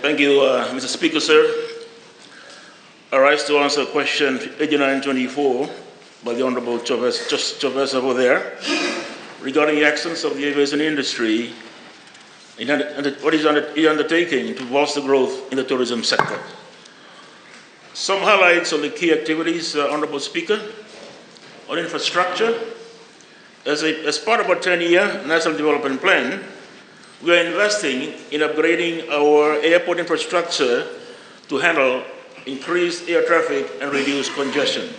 Thank you, Mr. Speaker, sir. I rise to answer question 8924 by the Honourable Chavez over there regarding the actions of the aviation industry in what is undertaking to bolster growth in the tourism sector. Some highlights of the key activities, Honourable Speaker. On infrastructure, as part of our 10-year National Development Plan, we are investing in upgrading our airport infrastructure to handle increased air traffic and reduce congestion.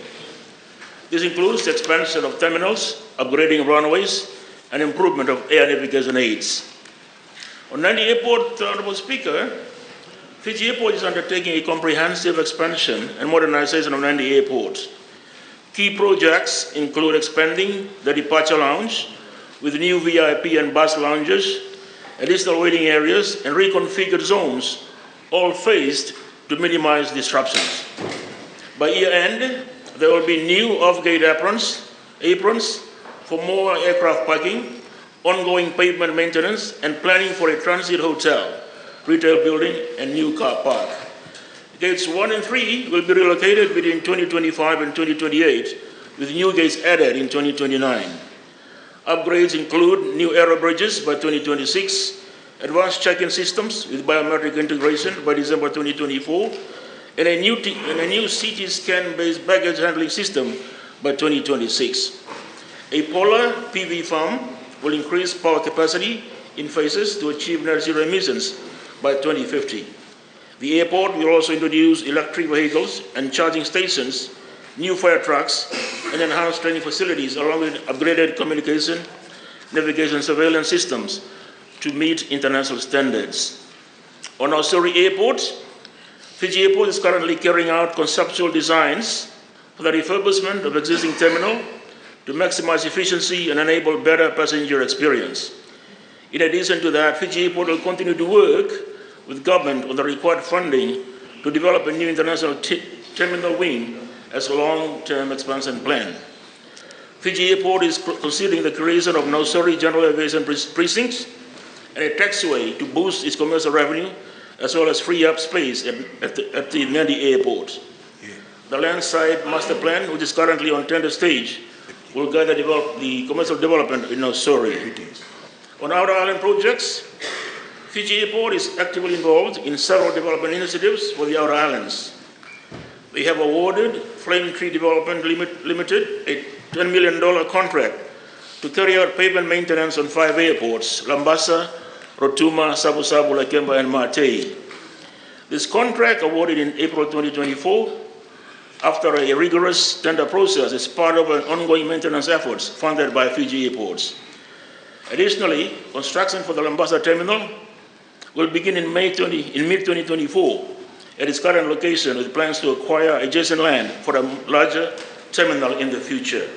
This includes the expansion of terminals, upgrading runways, and improvement of air navigation aids. On Nandi Airport, Honourable Speaker, Fiji Airport is undertaking a comprehensive expansion and modernization of Nandi Airport. Key projects include expanding the departure lounge with new VIP and bus lounges, additional waiting areas, and reconfigured zones, all phased to minimize disruptions. By year end, there will be new off-gate aprons for more aircraft parking, ongoing pavement maintenance, and planning for a transit hotel, retail building, and new car park. Gates 1 and 3 will be relocated between 2025 and 2028, with new gates added in 2029. Upgrades include new aero bridges by 2026, advanced check-in systems with biometric integration by December 2024, and a new CT scan-based baggage handling system by 2026. A polar PV farm will increase power capacity in phases to achieve net zero emissions by 2050. The airport will also introduce electric vehicles and charging stations, new fire trucks, and enhanced training facilities along with upgraded communication, navigation surveillance systems to meet international standards. On Nausori Airport, Fiji Airport is currently carrying out conceptual designs for the refurbishment of existing terminal to maximize efficiency and enable better passenger experience. In addition to that, Fiji Airport will continue to work with government on the required funding to develop a new international terminal wing as a long-term expansion plan. Fiji Airport is considering the creation of Nausori General Aviation Precincts and a taxiway to boost its commercial revenue, as well as free up space at the Nandi Airport. The landside master plan, which is currently on tender stage, will guide the commercial development in Nausori. On outer island projects, Fiji Airport is actively involved in several development initiatives for the outer islands. They have awarded Flame Tree Development Limited a $10 million contract to carry out pavement maintenance on 5 airports: Lambasa, Rotuma, Sabu-Sabu, Lakemba, and Matei. This contract, awarded in April 2024, after a rigorous tender process, is part of an ongoing maintenance efforts funded by Fiji Airports. Additionally, construction for the Lambasa terminal will begin in mid-2024 at its current location, with plans to acquire adjacent land for a larger terminal in the future.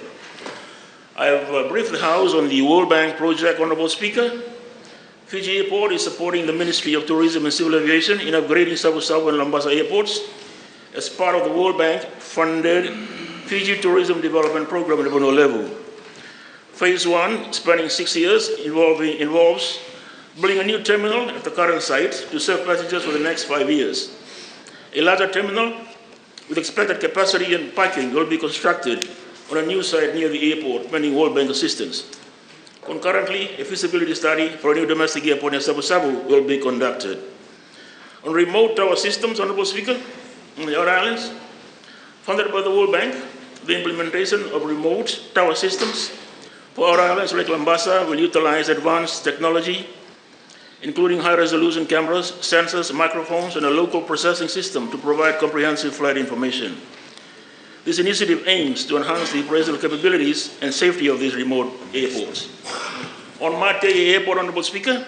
I have briefed the House on the World Bank project, Honourable Speaker. Fiji Airport is supporting the Ministry of Tourism and Civil Aviation in upgrading Sabu-Sabu and Lambasa airports as part of the World Bank-funded Fiji Tourism Development Program at Bono level. Phase 1, spanning 6 years, involves building a new terminal at the current site to serve passengers for the next 5 years. A larger terminal with expected capacity and parking will be constructed on a new site near the airport, pending World Bank assistance. Concurrently, a feasibility study for a new domestic airport in Sabu-Sabu will be conducted. On remote tower systems, Honourable Speaker, on the outer islands, funded by the World Bank, the implementation of remote tower systems for outer islands like Lambasa will utilize advanced technology, including high-resolution cameras, sensors, microphones, and a local processing system to provide comprehensive flight information. This initiative aims to enhance the operational capabilities and safety of these remote airports. On Matei Airport, Honourable Speaker,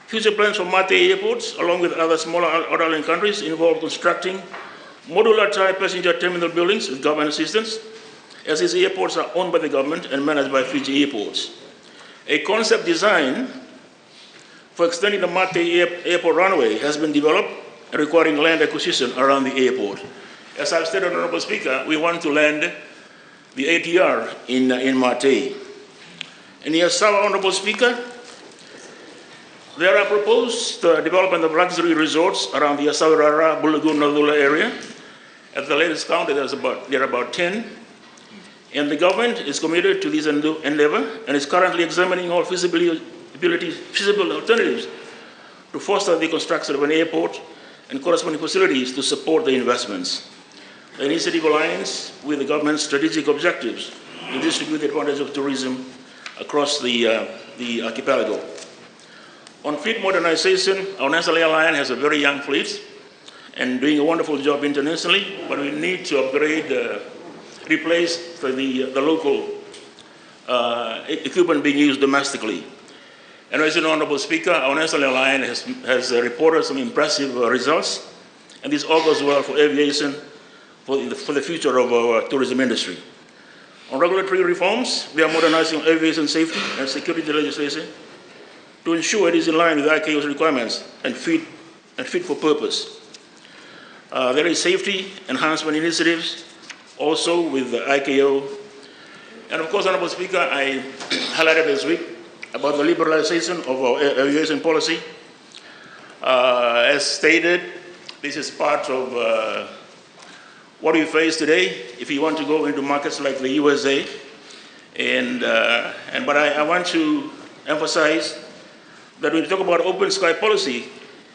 future plans for Matei airports, along with other smaller outer island countries, involve constructing modular-type passenger terminal buildings with government assistance, as these airports are owned by the government and managed by Fiji Airports. A concept design for extending the Matei Airport runway has been developed, requiring land acquisition around the airport. As I've stated, Honourable Speaker, we want to land the ATR in Matei. And yes, Honourable Speaker, There are proposed development of luxury resorts around the Asaurara, Bulagun, Nadula area. At the latest count, there are about 10. And the government is committed to this endeavor and is currently examining all feasible alternatives to foster the construction of an airport and corresponding facilities to support the investments. The initiative aligns with the government's strategic objectives to distribute the advantage of tourism across the archipelago. On fleet modernization, our national airline has a very young fleet and doing a wonderful job internationally, but we need to upgrade, replace the local equipment being used domestically. And as you know, Honorable Speaker, our national airline has reported some impressive results, and this augurs well for aviation for the future of our tourism industry. On regulatory reforms, we are modernizing aviation safety and security legislation to ensure it is in line with ICAO's requirements and fit for purpose. There is safety enhancement initiatives also with the ICAO. And of course, Honorable Speaker, I highlighted this week about the liberalization of our aviation policy. As stated, this is part of what we face today if you want to go into markets like the USA. But I want to emphasize that when we talk about open sky policy,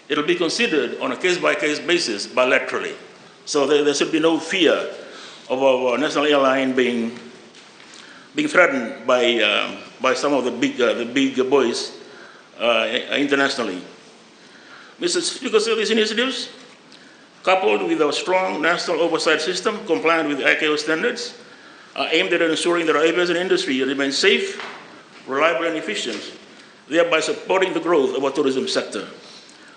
it'll be considered on a case-by-case basis bilaterally. So there should be no fear of our national airline being threatened by some of the big boys internationally. Mr. Speaker, so these initiatives, coupled with our strong national oversight system compliant with ICAO standards, are aimed at ensuring that our aviation industry remains safe, reliable, and efficient, thereby supporting the growth of our tourism sector.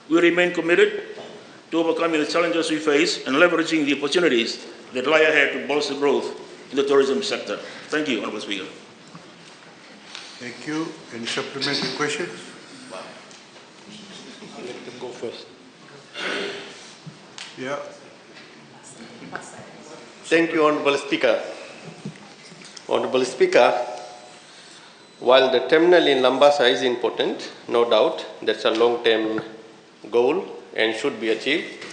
We remain committed to overcoming the challenges we face and leveraging the opportunities that lie ahead to bolster growth in the tourism sector. Thank you, Honorable Speaker. Thank you. Any supplementary questions? Let them go first. Yeah. Thank you, Honorable Speaker. Honorable Speaker, while the terminal in Lambasa is important, no doubt that's a long-term goal and should be achieved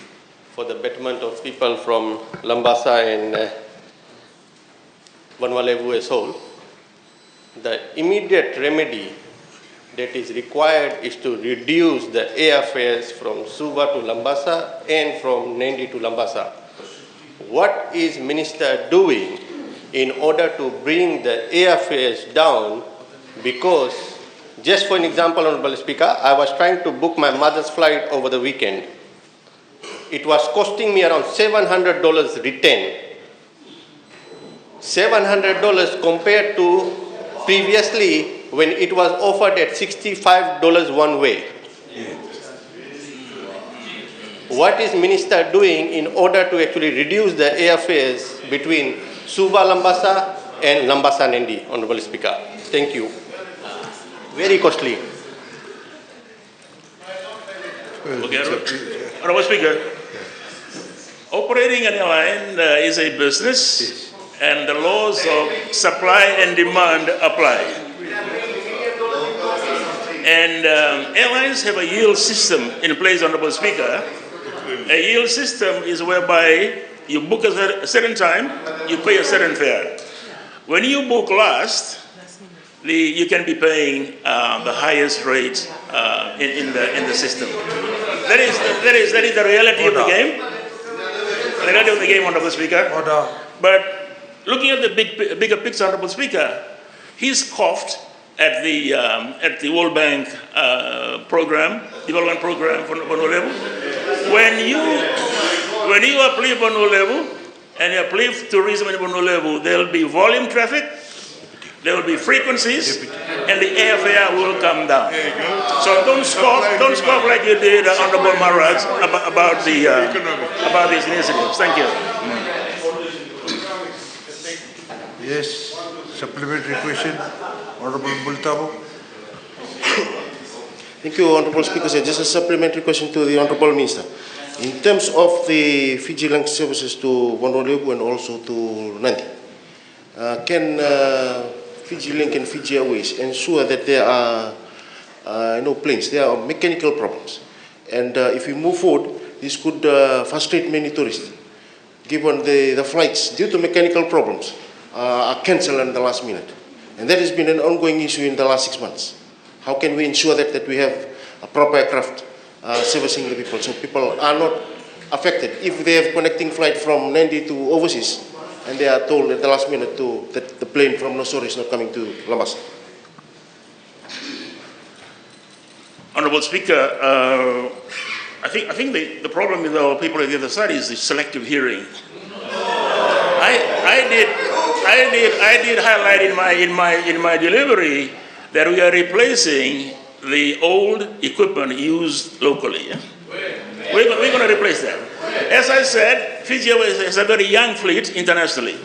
for the betterment of people from Lambasa and Vanuatu as whole. The immediate remedy that is required is to reduce the airfares from Suva to Lambasa and from Nandi to Lambasa. What is Minister doing in order to bring the airfares down? Because, just for an example, Honorable Speaker, I was trying to book my mother's flight over the weekend. It was costing me around $700 return. $700 compared to previously when it was offered at $65 one way. What is Minister doing in order to actually reduce the airfares between Suva Lambasa and Lambasa Nandi, Honorable Speaker? Thank you. Very costly. Okay, Honorable Speaker, operating an airline is a business, and the laws of supply and demand apply. And airlines have a yield system in place, Honorable Speaker. A yield system is whereby you book a certain time, you pay a certain fare. When you book last, you can be paying the highest rate in the system. That is the reality of the game. The reality of the game, Honorable Speaker. But looking at the bigger picture, Honorable Speaker, he's scoffed at the World Bank development program for Vanuatu. When you apply Vanuatu and you apply tourism in Vanuatu, there will be volume traffic, there will be frequencies, and the airfare will come down. So don't scoff like you did, Honorable Maharaj, about these initiatives. Thank you. Yes. Supplementary question. Honorable Bultabo. Thank you, Honorable Speaker. Just a supplementary question to the Honorable Minister. In terms of the Fiji Link services to Vanuatu and also to Nandi, can Fiji Link and Fiji Airways ensure that there are planes. They are mechanical problems. And if we move forward, this could frustrate many tourists, given the flights due to mechanical problems are cancelled at the last minute. And that has been an ongoing issue in the last 6 months. How can we ensure that we have a proper aircraft servicing the people, so people are not affected if they have connecting flight from Nandi to overseas and they are told at the last minute that the plane from Nosoro is not coming to Lambasa? Honorable Speaker, I think the problem with our people at the other side is the selective hearing. I did highlight in my delivery that we are replacing the old equipment used locally. Yeah? We're going to replace that. As I said, Fiji is a very young fleet internationally,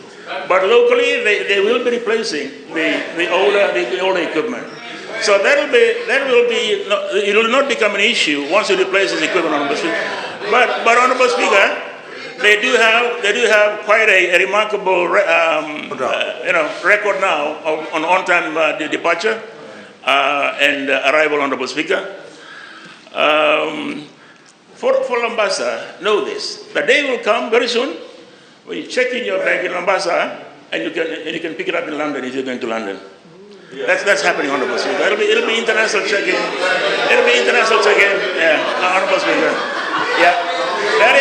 but locally they will be replacing the older equipment. So it will not become an issue once you replace this equipment, Honorable Speaker. But Honorable Speaker, they do have quite a remarkable record now on on-time departure and arrival, Honorable Speaker. For Lambasa, know this: the day will come very soon when you check in your bag in Lambasa and you can pick it up in London if you're going to London. That's happening, Honorable Speaker. It'll be international check-in. It'll be international check-in. Yeah, Honorable Speaker. Yeah, that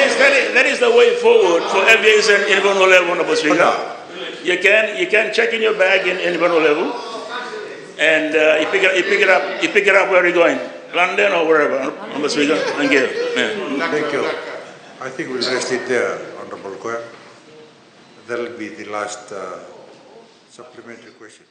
is the way forward for aviation in Vanuatu, Honorable Speaker. You can check in your bag in Vanuatu, and you pick it up where you're going, London or wherever, Honorable Speaker. Thank you. Yeah. Thank you. I think we'll rest it there, Honorable Choir. That will be the last supplementary question.